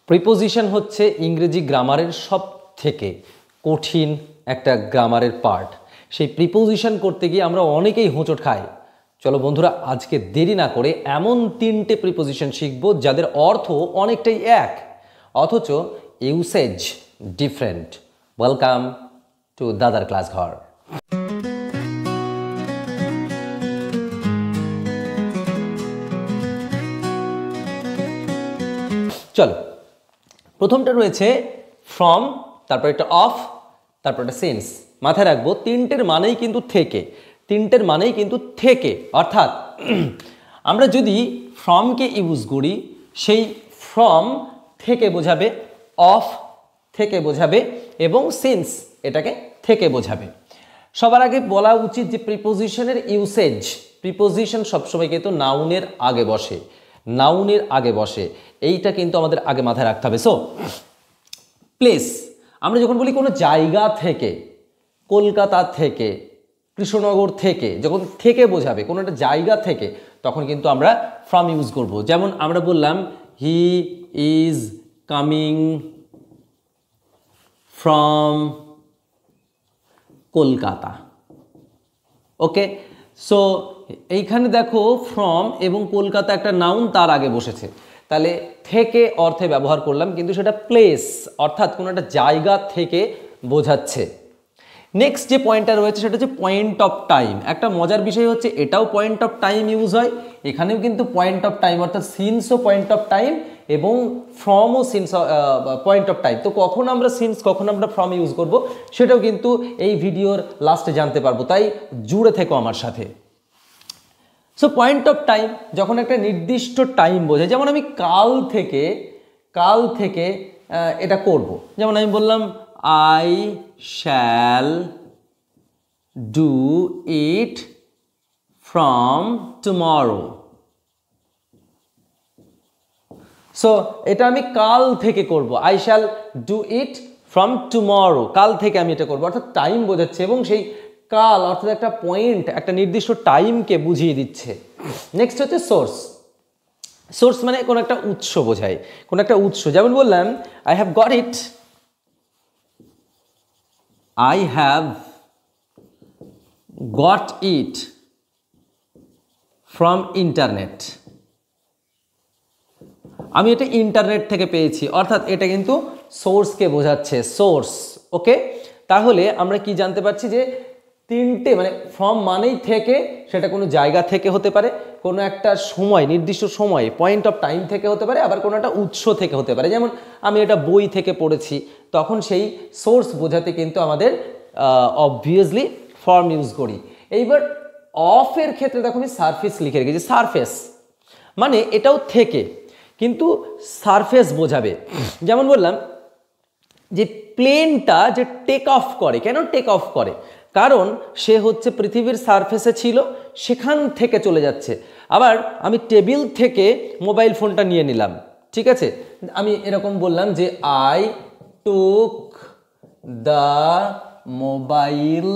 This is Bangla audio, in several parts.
প্রিপোজিশন হচ্ছে ইংরেজি গ্রামারের সব থেকে কঠিন একটা গ্রামারের পার্ট। সেই প্রিপোজিশন করতে গিয়ে আমরা অনেকেই হোঁচট খাই। চলো বন্ধুরা, আজকে দেরি না করে এমন 3টে প্রিপোজিশন শিখব যাদের অর্থ অনেকটাই এক, অথচ ইউসেজ ডিফারেন্ট। ওয়েলকাম টু দাদার ক্লাস ঘর। চলো, প্রথমটা রয়েছে ফ্রম, তারপর একটা অফ, তারপর একটা সিন্স। মাথায় রাখবো তিনটের মানেই কিন্তু থেকে, তিনটের মানেই কিন্তু থেকে। অর্থাৎ আমরা যদি ফ্রমকে ইউজ করি, সেই ফ্রম থেকে বোঝাবে, অফ থেকে বোঝাবে এবং সিন্স এটাকে থেকে বোঝাবে। সবার আগে বলা উচিত যে প্রিপোজিশনের ইউসেজ, প্রিপোজিশন সবসময় কিন্তু নাউনের আগে বসে, নাউনের আগে বসে, এইটা কিন্তু আমাদের আগে মাথায় রাখতে হবে। সো প্লেস, আমরা যখন বলি কোনো জায়গা থেকে, কলকাতা থেকে, কৃষ্ণনগর থেকে, যখন থেকে বোঝাবে কোনো একটা জায়গা থেকে, তখন কিন্তু আমরা ফ্রম ইউজ করব। যেমন আমরা বললাম he is coming from Kolkata. Okay, so এইখানে দেখো ফ্রম এবং কলকাতা একটা নাউন তার আগে বসেছে, তাহলে থেকে অর্থে ব্যবহার করলাম, কিন্তু সেটা প্লেস অর্থাৎ কোনো একটা জায়গা থেকে বোঝাচ্ছে। নেক্সট যে পয়েন্টটা রয়েছে সেটা হচ্ছে পয়েন্ট অফ টাইম। একটা মজার বিষয় হচ্ছে এটাও পয়েন্ট অফ টাইম ইউজ হয়, এখানেও কিন্তু পয়েন্ট অফ টাইম, অর্থাৎ সিন্সও পয়েন্ট অফ টাইম এবং ফ্রমও সিন্স পয়েন্ট অফ টাইম। তো কখন আমরা সিন্স, কখন আমরা ফ্রম ইউজ করব সেটাও কিন্তু এই ভিডিওর লাস্টে জানতে পারবো, তাই জুড়ে থেকো আমার সাথে। সো পয়েন্ট অফ টাইম যখন একটা নির্দিষ্ট টাইম বোঝায়, যেমন আমি কাল থেকে এটা করব, যেমন আমি বললাম I shall do it from tomorrow. So এটা আমি কাল থেকে করব, I shall do it from tomorrow, কাল থেকে আমি এটা করবো, অর্থাৎ টাইম বোঝাচ্ছে এবং সেই কাল অর্থাৎ একটা পয়েন্ট, একটা নির্দিষ্ট টাইমকে বুঝিয়ে দিচ্ছে। নেক্সট হচ্ছে সোর্স। সোর্স মানে কোনো একটা উৎস বোঝায়, কোনো একটা উৎস। যেমন বললাম I have got it, I have got it from internet. আমি এটা ইন্টারনেট থেকে পেয়েছি, অর্থাৎ এটা কিন্তু সোর্সকে বোঝাচ্ছে, সোর্স। ওকে, তাহলে আমরা কি জানতে পারছি যে তিনটে মানে ফ্রম মানেই থেকে, সেটা কোনো জায়গা থেকে হতে পারে, কোনো একটা সময়, নির্দিষ্ট সময়, পয়েন্ট অফ টাইম থেকে হতে পারে, আবার কোনো একটা উৎস থেকে হতে পারে। যেমন আমি এটা বই থেকে পড়েছি, তখন সেই সোর্স বোঝাতে কিন্তু আমাদের অবভিয়াসলি ফর্ম ইউজ করি। এইবার অফের ক্ষেত্রে দেখো আমি সারফেস লিখে রেখেছি, সারফেস মানে এটাও থেকে কিন্তু সারফেস বোঝাবে। যেমন বললাম যে প্লেনটা যে টেক অফ করে, কেন টেক অফ করে? কারণ সে হচ্ছে পৃথিবীর সারফেসে ছিল, সেখান থেকে চলে যাচ্ছে। আবার আমি টেবিল থেকে মোবাইল ফোনটা নিয়ে নিলাম, ঠিক আছে, আমি এরকম বললাম যে I took the mobile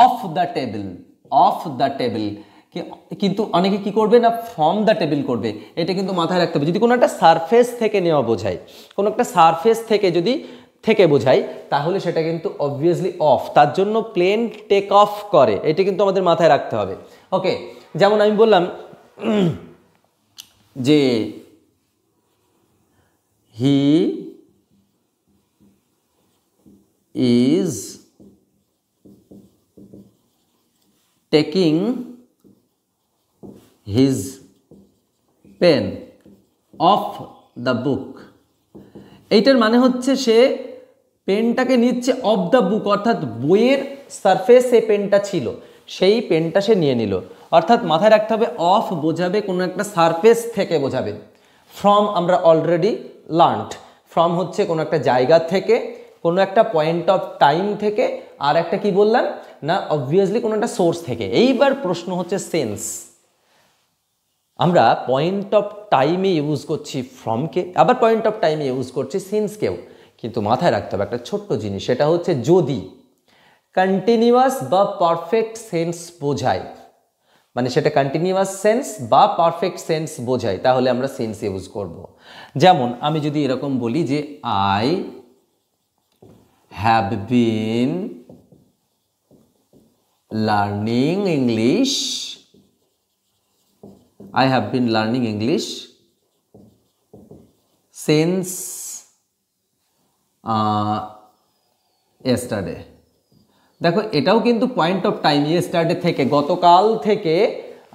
off the table, of the table. কিন্তু অনেকে কি করবে না, ফ্রম দ্য টেবিল করবে। এটা কিন্তু মাথায় রাখতে হবে, যদি কোনো একটা সারফেস থেকে নেওয়া বোঝায়, কোনো একটা সারফেস থেকে যদি থেকে বোঝায়, তাহলে সেটা কিন্তু অবভিয়াসলি অফ, তার জন্য প্লেন টেক অফ করে, এটা কিন্তু আমাদের মাথায় রাখতে হবে। ওকে, যেমন আমি বললাম যে he is taking his pen of the book. এইটার মানে হচ্ছে সে পেনটাকে নিচ্ছে অফ দ্য বুক, অর্থাৎ বইয়ের সারফেস এই পেনটা ছিল, সেই পেনটা সে নিয়ে নিল। অর্থাৎ মাথায় রাখতে হবে অফ বোঝাবে কোনো একটা সারফেস থেকে বোঝাবে। ফ্রম আমরা অলরেডি লার্নড, ফ্রম হচ্ছে কোনো একটা জায়গা থেকে, কোনো একটা পয়েন্ট অফ টাইম থেকে, আর একটা কি বললাম না, অবভিয়াসলি কোনো একটা সোর্স থেকে। এইবার প্রশ্ন হচ্ছে সেন্স। আমরা পয়েন্ট অফ টাইমে ইউজ করছি ফ্রমকে, আবার পয়েন্ট অফ টাইমে ইউজ করছি সিন্সকেও, কিন্তু মাথায় রাখতে হবে একটা ছোট্ট জিনিস, সেটা হচ্ছে যদি কন্টিনিউয়াস বা পারফেক্ট সেন্স বোঝায়, মানে সেটা কন্টিনিউয়াস সেন্স বা পারফেক্ট সেন্স বোঝায়, তাহলে আমরা সিন্স ইউজ করব। যেমন আমি যদি এরকম বলি যে I have been learning English, I have been learning English since yesterday. দেখো এটাও কিন্তু পয়েন্ট অফ টাইম, ইয়েস্টারডে থেকে, গতকাল থেকে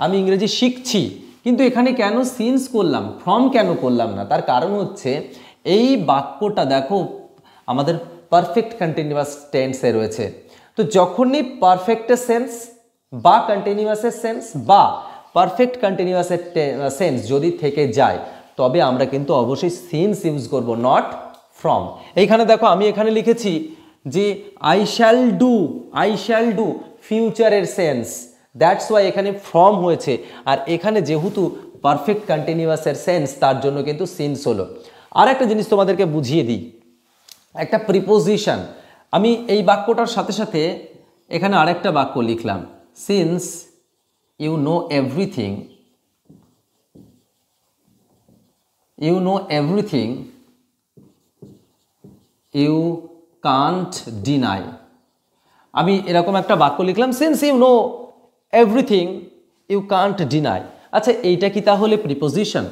আমি ইংরেজি শিখছি, কিন্তু এখানে কেন সিন্স করলাম, ফ্রম কেন করলাম না? তার কারণ হচ্ছে এই বাক্যটা দেখো আমাদের পারফেক্ট কন্টিনিউয়াস টেন্সে রয়েছে। তো যখনই পারফেক্টের সেন্স বা কন্টিনিউয়াসের সেন্স বা পারফেক্ট কন্টিনিউয়াসের সেন্স যদি থেকে যায়, তবে আমরা কিন্তু অবশ্যই সিন্স ইউজ করব, নট ফ্রম। এইখানে দেখো আমি এখানে লিখেছি যে আই শ্যাল ডু ফিউচারের সেন্স, দ্যাটস ওয়াই এখানে ফ্রম হয়েছে। আর এখানে যেহেতু পারফেক্ট কন্টিনিউয়াসের সেন্স, তার জন্য কিন্তু সিন্স হলো। আর একটা জিনিস তোমাদেরকে বুঝিয়ে দিই, একটা প্রিপোজিশন, আমি এই বাক্যটার সাথে সাথে এখানে আরেকটা বাক্য লিখলাম, since you know everything, you can't deny। আমি এরকম একটা বাক্য লিখলাম, since you know everything you can't deny। আচ্ছা এইটা কি তাহলে প্রিপোজিশন?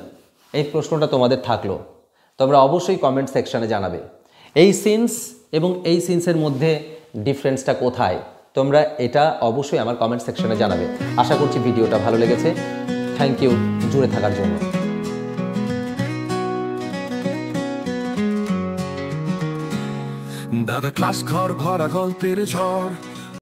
এই প্রশ্নটা তোমাদের থাকলো, তোমরা অবশ্যই কমেন্ট সেকশনে জানাবে এই সিন্স এবং এই সিন্সের মধ্যে ডিফারেন্সটা কোথায়। তোমরা এটা অবশ্যই আমার কমেন্ট সেকশনে জানাবে। আশা করছি ভিডিওটা ভালো লেগেছে। থ্যাংক ইউ জুড়ে থাকার জন্য। দাদা ক্লাস ঘর ভরা গল্পের ঝড়,